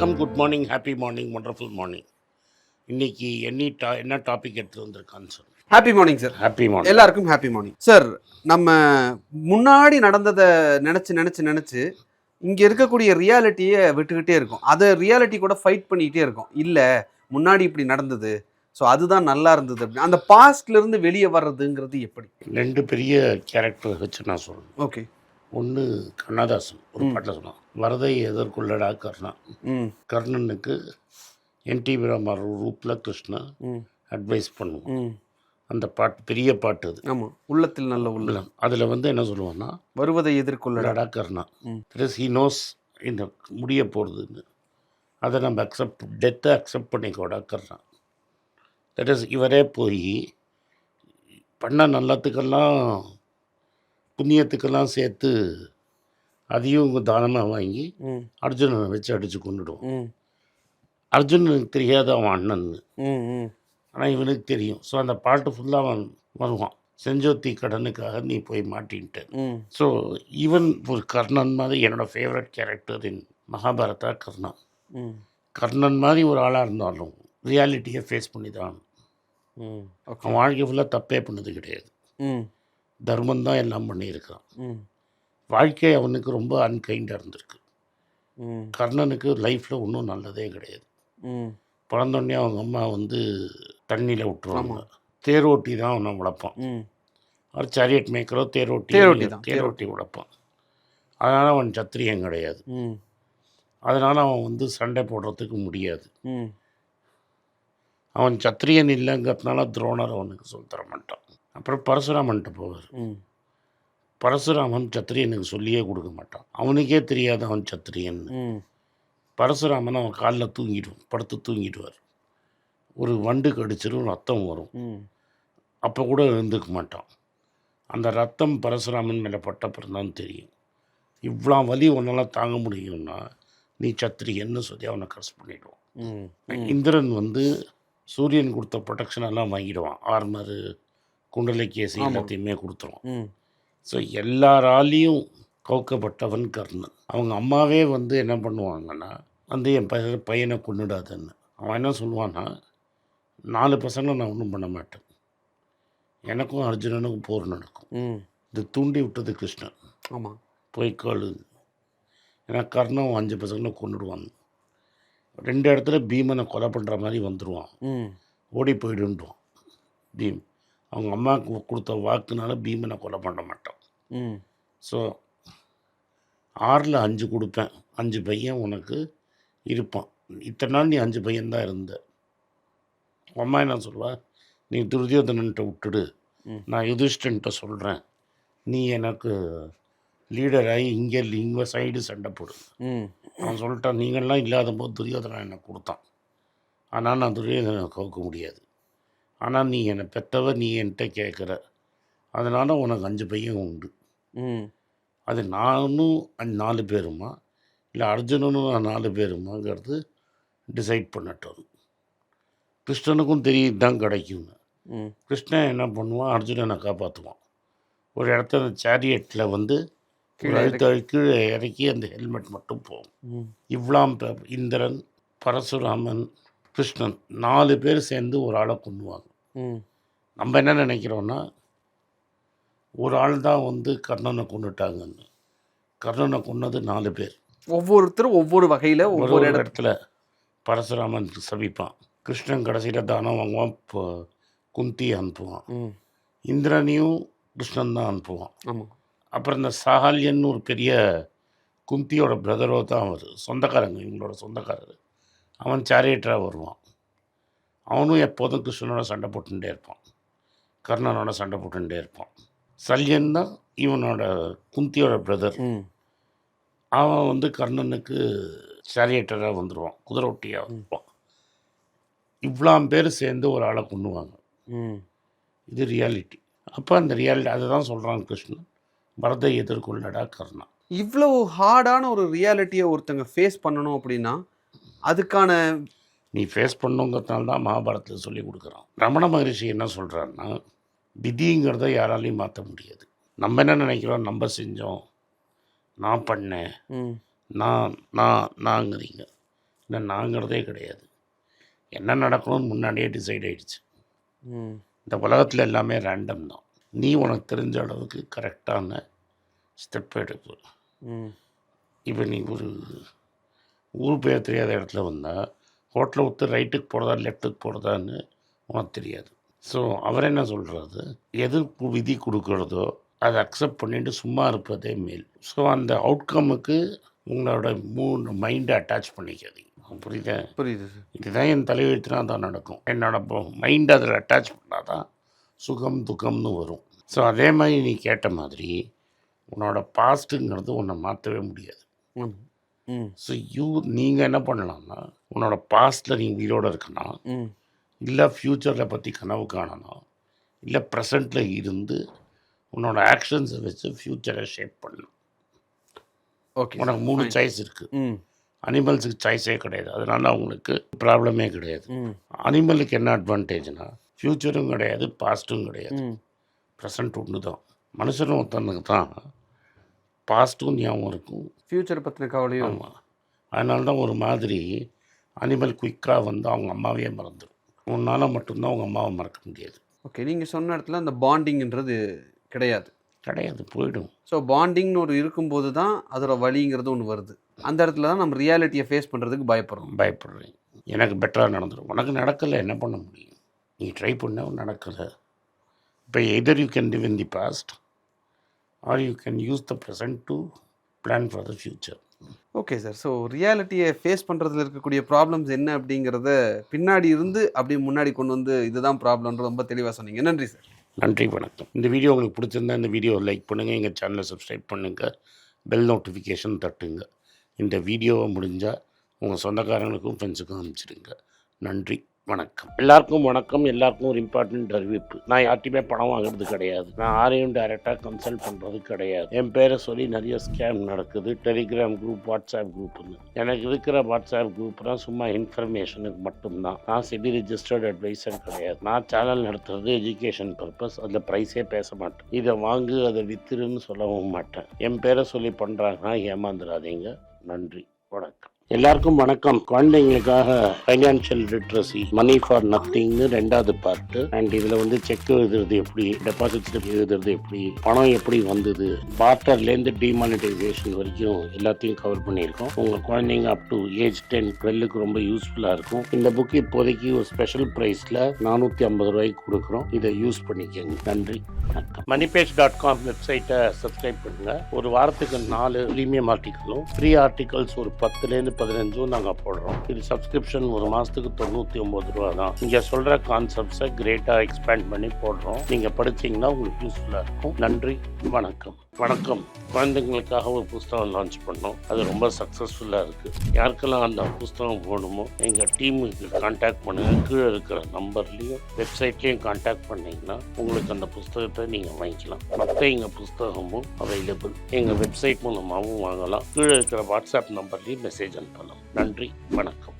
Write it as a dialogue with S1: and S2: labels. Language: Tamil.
S1: வணக்கம், good morning, happy morning, wonderful morning. இன்னைக்கு என்ன டாபிக் எடுத்து வந்திருக்கான்னு சொல்லு.
S2: Happy morning sir.
S1: Happy morning.
S2: எல்லாருக்கும் ஹாப்பி மார்னிங் சார். நம்ம முன்னாடி நடந்ததை நினச்சி நினச்சி நினச்சி இங்கே இருக்கக்கூடிய ரியாலிட்டியை விட்டுக்கிட்டே இருக்கோம். அதை ரியாலிட்டி கூட ஃபைட் பண்ணிக்கிட்டே இருக்கோம். இல்லை முன்னாடி இப்படி நடந்தது, ஸோ அதுதான் நல்லா இருந்தது அப்படின்னு அந்த பாஸ்ட்லேருந்து வெளியே வர்றதுங்கிறது எப்படி?
S1: ரெண்டு பெரிய கேரக்டர் வச்சு நான் சொல்கிறேன்.
S2: ஓகே.
S1: ஒன்று கண்ணதாசன் ஒரு பாட்டில் சொன்னான், வரதை எதற்குள்ளடா கர்ணா. கர்ணனுக்கு என்டி ராமாராவ் ரூப்பில் கிருஷ்ணா அட்வைஸ் பண்ணுவோம். அந்த பாட்டு பெரிய பாட்டு அது.
S2: ஆமாம், உள்ளத்தில் நல்ல உள்ளம்.
S1: அதில் என்ன சொல்லுவான்னா,
S2: வருவதை எதிர்கொள்ளடா
S1: கர்ணா. ஹி நோஸ் இந்த முடிய போகிறதுன்னு. அதை நம்ம டெத்தை அக்செப்ட் பண்ணிக்கோடா கர்ணா. தட் இஸ் இவரே போய் பண்ண நல்லத்துக்கெல்லாம் புண்ணியத்துக்கெல்லாம் சேர்த்து அதையும் தானமாக வாங்கி அர்ஜுனனை வச்சு அடித்து கொண்டுடுவோம். அர்ஜுனனுக்கு தெரியாத அவன் அண்ணன்னு, ஆனால் இவனுக்கு தெரியும். ஸோ அந்த பாட்டு ஃபுல்லாக அவன் வருவான், செஞ்சோத்தி கடனுக்காக நீ போய் மாட்டின்ட்டு. ஸோ ஈவன் ஒரு கர்ணன் மாதிரி என்னோடய ஃபேவரட் கேரக்டர் இன் மகாபாரதா கர்ணா. கர்ணன் மாதிரி ஒரு ஆளாக இருந்தாலும் ரியாலிட்டியை ஃபேஸ் பண்ணி தான் அவன் வாழ்க்கை ஃபுல்லாக தப்பே பண்ணது கிடையாது. தர்மம் தான் எல்லாம் பண்ணியிருக்கான். வாழ்க்கை அவனுக்கு ரொம்ப அன்கைண்டாக இருந்திருக்கு. கர்ணனுக்கு லைஃப்பில் ஒன்றும் நல்லதே கிடையாது. பிறந்தோடனே அவங்க அம்மா தண்ணியில் விட்டுருவாங்க. தேரோட்டி தான் அவனை வளர்ப்பான். அவர் சேரியட் மேக்கரோ தேரோட்டி வளர்ப்பான். அதனால் அவன் சத்திரியன் கிடையாது. அதனால் அவன் சண்டை போடுறதுக்கு முடியாது. அவன் சத்திரியன் இல்லைங்கிறதுனால துரோணர் அவனுக்கு சொல்லித்தர மாட்டான். அப்புறம் பரசுராமன்ட்ட போவார். பரசுராமன் சத்திரியனுக்கு சொல்லியே கொடுக்க மாட்டான். அவனுக்கே தெரியாது அவன் சத்திரியன். பரசுராமன் அவன் காலில் படுத்து தூங்கிடுவார். ஒரு வண்டு கடிச்சிடும், ரத்தம் வரும். அப்போ கூட எழுந்துக்க மாட்டான். அந்த ரத்தம் பரசுராமன் மேலே பட்டப்புறம் தான் தெரியும். இவ்வளோ வலி ஒன்றால் தாங்க முடியும்னா நீ சத்திரியன்னு சொல்லி அவனை கரெக்ட் பண்ணிவிடுவான். இந்திரன் சூரியன் கொடுத்த ப்ரொடெக்ஷன் எல்லாம் வாங்கிடுவான். ஆர்மரு, குண்டலக்கேசி எல்லாத்தையுமே கொடுத்துருவான். ஸோ எல்லாராலையும் கவுக்கப்பட்டவன் கர்ணன். அவங்க அம்மாவே என்ன பண்ணுவாங்கன்னா, என் பையனை கொண்டுடாதுன்னு. அவன் என்ன சொல்லுவான்னா, 4 பசங்களை நான் ஒன்றும் பண்ண மாட்டேன், எனக்கும் அர்ஜுனனுக்கும் போர் நடக்கும். இது தூண்டி விட்டது கிருஷ்ணன்.
S2: ஆமாம்,
S1: போய் கேளு. ஏன்னா கர்ணன் 5 பசங்களை கொண்டுடுவான். 2 இடத்துல பீமனை கொலை பண்ணுற மாதிரி வந்துடுவான். ஓடி போயிடுன்றான் பீம். அவங்க அம்மாவுக்கு கொடுத்த வாக்குனால பீமனை கொலை பண்ண மாட்டான். ஸோ 6ல் 5 கொடுப்பேன், 5 பையன் உனக்கு இருப்பான். இத்தனை நாள் நீ 5 பையன்தான் இருந்த. அம்மா என்ன சொல்வா, நீ துரியோதனன்ட்ட விட்டுடு, நான் யுதிஷ்டன்ட்ட சொல்கிறேன், நீ எனக்கு லீடராகி இங்கே சைடு சண்டை போடு. அவன் சொல்லிட்டான், நீங்கள்லாம் இல்லாத போது துரியோதனன் எனக்கு கொடுத்தான், ஆனால் நான் துரியோதனை கவுக்க முடியாது. ஆனால் நீ என்னை பெற்றவ, நீ என்கிட்ட கேட்குற, அதனால் உனக்கு 5 பையன் உண்டு. அது நானும் 4 பேருமா இல்லை அர்ஜுனனும் 4 பேருமாங்கிறது டிசைட் பண்ணட்டும். கிருஷ்ணனுக்கும் தெரியுது தான் கிடைக்கும்னு. கிருஷ்ணன் என்ன பண்ணுவான், அர்ஜுனனை காப்பாற்றுவான். ஒரு இடத்துல அந்த சேரியட்டில் கீழே இறக்கி அந்த ஹெல்மெட் மட்டும் போகும். இவ்வளோ இந்திரன், பரசுராமன், கிருஷ்ணன் 4 பேர் சேர்ந்து ஒரு ஆளை கொண்டுவாங்க. நம்ம என்ன நினைக்கிறோன்னா, ஒரு ஆள் தான் கர்ணனை கொண்டுட்டாங்கன்னு. கர்ணனை கொன்னது 4 பேர்.
S2: ஒவ்வொருத்தரும் ஒவ்வொரு வகையில் ஒவ்வொரு
S1: இடத்துல பரசுராமன் சபிப்பான். கிருஷ்ணன் கடைசியில் தானம் வாங்குவான், குந்தி அனுப்புவான். இந்திரனையும் கிருஷ்ணன் தான் அனுப்புவான். அப்புறம் இந்த சாஹல்யன்னு ஒரு பெரிய குந்தியோட பிரதரோ தான் அவர், சொந்தக்காரங்க, இவங்களோட சொந்தக்காரர். அவன் சேரியட்டராக வருவான். அவனும் எப்போதும் கிருஷ்ணனோட சண்டை போட்டுகிட்டே இருப்பான், கர்ணனோட சண்டை போட்டுகிட்டே இருப்பான். சல்யன் தான் இவனோட குந்தியோட பிரதர். அவன் கர்ணனுக்கு சேரியட்டராக வந்துடுவான், குதிரை ஒட்டியாக வந்துடுவான். இவ்வளோ பேர் சேர்ந்து ஒரு ஆளை கொண்டுவாங்க. இது ரியாலிட்டி. அப்போ அந்த ரியாலிட்டி அதை தான் சொல்கிறான் கிருஷ்ணன், வரதை எதிர்கொள்ளடா கர்ணா.
S2: இவ்வளோ ஹார்டான ஒரு ரியாலிட்டியை ஒருத்தங்க ஃபேஸ் பண்ணணும் அப்படின்னா அதுக்கான
S1: நீ ஃபேஸ் பண்ணுங்கிறதுனால தான் மகாபாரதத்தில் சொல்லி கொடுக்குறான். ரமண மகரிஷி என்ன சொல்கிறாருன்னா, விதிங்கிறத யாராலையும் மாற்ற முடியாது. நம்ம என்ன நினைக்கிறோம், நம்ம செஞ்சோம், நான் பண்ணேன், நாங்கிறீங்க. இல்லை நாங்கிறதே கிடையாது. என்ன நடக்கணும்னு முன்னாடியே டிசைட் ஆகிடுச்சு. இந்த உலகத்தில் எல்லாமே ரேண்டம் தான். நீ உனக்கு தெரிஞ்ச அளவுக்கு கரெக்டான ஸ்டெப் எடுப்பு. இப்போ நீ ஒரு ஊர் பேர் தெரியாத இடத்துல வந்தால் ஹோட்டலை விட்டு ரைட்டுக்கு போகிறதா லெஃப்ட்டுக்கு போகிறதான்னு உனக்கு தெரியாது. ஸோ அவர் என்ன சொல்கிறது, எது விதி கொடுக்குறதோ அதை அக்செப்ட் பண்ணிட்டு சும்மா இருப்பதே மேல். ஸோ அந்த அவுட்கமுக்கு உங்களோட மைண்டை அட்டாச் பண்ணிக்காதீங்க. புரியுதா?
S2: புரியுது.
S1: இதுதான் என் தலையெழுத்துனா தான் நடக்கும். என்னோட மைண்டை அதில் அட்டாச் பண்ணால் தான் சுகம் துக்கம்னு வரும். ஸோ அதே மாதிரி நீ கேட்ட மாதிரி உன்னோட பாஸ்ட்டுங்கிறது உன்னை மாற்றவே முடியாது. ஸோ நீங்கள் என்ன பண்ணலாம்னா, உன்னோட பாஸ்ட்டில் நீ உயிரோடு இருக்கணும், இல்லை ஃப்யூச்சரில் பற்றி கனவு காணணும், இல்லை ப்ரெசண்ட்டில் இருந்து உன்னோட ஆக்ஷன்ஸை வச்சு ஃப்யூச்சரை ஷேப் பண்ணணும்.
S2: ஓகே,
S1: உனக்கு 3 சாய்ஸ் இருக்குது. அனிமல்ஸுக்கு சாய்ஸே கிடையாது, அதனால அவங்களுக்கு ப்ராப்ளமே கிடையாது. அனிமலுக்கு என்ன அட்வான்டேஜ்னா, ஃப்யூச்சரும் கிடையாது, பாஸ்ட்டும் கிடையாது, ப்ரெசண்ட் ஒன்று தான். மனுஷனும் ஒருத்தனுக்கு தான் பாஸ்ட்டும் ஞாபகம் இருக்கும்,
S2: ஃப்யூச்சர் பற்றின கவலையும்.
S1: ஆமாம். அதனால தான் ஒரு மாதிரி அனிமல் குயிக்காக வந்து அவங்க அம்மாவே மறந்துடும். உன்னால் மட்டும்தான் அவங்க அம்மாவை மறக்க முடியாது.
S2: ஓகே, நீங்கள் சொன்ன இடத்துல அந்த பாண்டிங்ன்றது கிடையாது.
S1: போயிடும்.
S2: ஸோ பாண்டிங்னு ஒரு இருக்கும்போது தான் அதோட வலிங்கிறது ஒன்று வருது. அந்த இடத்துல தான் நம்ம ரியாலிட்டியை ஃபேஸ் பண்ணுறதுக்கு
S1: பயப்படுறேன். எனக்கு பெட்டராக நடந்துடும். உனக்கு நடக்கலை, என்ன பண்ண முடியும்? நீ ட்ரை பண்ண நடக்கலை. இப்போ either you can live in the past or you can use the present to plan for the future.
S2: Okay sir. So ரியாலிட்டியை ஃபேஸ் பண்ணுறதுல இருக்கக்கூடிய ப்ராப்ளம்ஸ் என்ன அப்படிங்கிறத பின்னாடி இருந்து அப்படியே முன்னாடி கொண்டு வந்து இதுதான் ப்ராப்ளம்ன்ற ரொம்ப தெளிவாக சொன்னீங்க. நன்றி சார்.
S1: நன்றி, வணக்கம். இந்த வீடியோ உங்களுக்கு பிடிச்சிருந்தா இந்த வீடியோவை லைக் பண்ணுங்கள், எங்கள் சேனலை சப்ஸ்கிரைப் பண்ணுங்கள், பெல் நோட்டிஃபிகேஷன் தட்டுங்க. இந்த வீடியோவை முடிஞ்சால் உங்கள் சொந்தக்காரங்களுக்கும் ஃப்ரெண்ட்ஸுக்கும் அனுப்பிச்சிடுங்க. நன்றி, வணக்கம். எல்லாருக்கும் வணக்கம். எல்லாருக்கும் ஒரு இம்பார்ட்டன்ட் அறிவிப்பு. நான் யார்ட்டையுமே பணம் வாங்குறது கிடையாது. நான் யாரையும் டைரெக்டாக கன்சல்ட் பண்ணுறது கிடையாது. என் பேரை சொல்லி நிறைய ஸ்கேம் நடக்குது. டெலிகிராம் குரூப், வாட்ஸ்அப் குரூப்னு. எனக்கு இருக்கிற வாட்ஸ்அப் குரூப்லாம் சும்மா இன்ஃபர்மேஷனுக்கு மட்டும்தான். நான் செபி ரிஜிஸ்டர்ட் அட்வைசர் கிடையாது. நான் சேனல் நடத்துறது எஜுகேஷன் பர்பஸ். அதில் ப்ரைஸே பேச மாட்டேன். இதை வாங்கு அதை வித்துருன்னு சொல்லவும் மாட்டேன். என் பேரை சொல்லி பண்ணுறாங்கன்னா ஏமாந்துடாதீங்க. நன்றி, வணக்கம். எல்லாருக்கும் வணக்கம். குழந்தைங்களுக்காக ஃபைனான்ஷியல் லிட்ரஸி, மணி ஃபார் நத்திங்னு 2வது பார்ட்டு. அண்ட் இதில் வந்து செக் எழுதுறது எப்படி, டெபாசிட் ஸ்லிப் எழுதுறது எப்படி, பணம் எப்படி வந்தது, பார்ட்டர்லேருந்து டிமானிட்டைசேஷன் வரைக்கும் எல்லாத்தையும் கவர் பண்ணியிருக்கோம். உங்கள் குழந்தைங்க அப் டு ஏஜ் 10-12க்கு ரொம்ப யூஸ்ஃபுல்லாக இருக்கும். இந்த புக் இப்போதைக்கு ஒரு ஸ்பெஷல் ப்ரைஸில் 450 ரூபாய்க்கு கொடுக்குறோம். இதை யூஸ் பண்ணிக்கோங்க. நன்றி, வணக்கம். moneypage.com வெப்சைட்டை சப்ஸ்கிரைப் பண்ணுங்கள். ஒரு வாரத்துக்கு 4 ப்ரீமியம் ஆர்டிக்கலும் ஃப்ரீ ஆர்டிகல்ஸ் ஒரு 10லேருந்து 15 நாங்கள் போடுறோம். இது சப்ஸ்கிரிப்ஷன் ஒரு மாதத்துக்கு 99 ரூபா தான். இங்கே சொல்கிற கான்செப்ட்ஸை கிரேட்டாக எக்ஸ்பேண்ட் பண்ணி போடுறோம். நீங்கள் படிச்சிங்கன்னா உங்களுக்கு யூஸ்ஃபுல்லாக இருக்கும். நன்றி, வணக்கம். குழந்தைங்களுக்காக ஒரு புஸ்தகம் லான்ச் பண்ணோம். அது ரொம்ப சக்ஸஸ்ஃபுல்லாக இருக்குது. யாருக்கெல்லாம் அந்த புஸ்தகம் போகணுமோ எங்கள் டீமுக்கு கான்டாக்ட் பண்ணுங்கள். கீழே இருக்கிற நம்பர்லேயும் வெப்சைட்லேயும் கான்டாக்ட் பண்ணிங்கன்னா உங்களுக்கு அந்த புஸ்தகத்தை நீங்கள் வாங்கிக்கலாம். மற்ற எங்கள் புஸ்தகமும் அவைலபிள். எங்கள் வெப்சைட் மூலமாகவும் வாங்கலாம். கீழே இருக்கிற வாட்ஸ்அப் நம்பர்லேயும் மெசேஜ் அனுப்பலாம். நன்றி, வணக்கம்.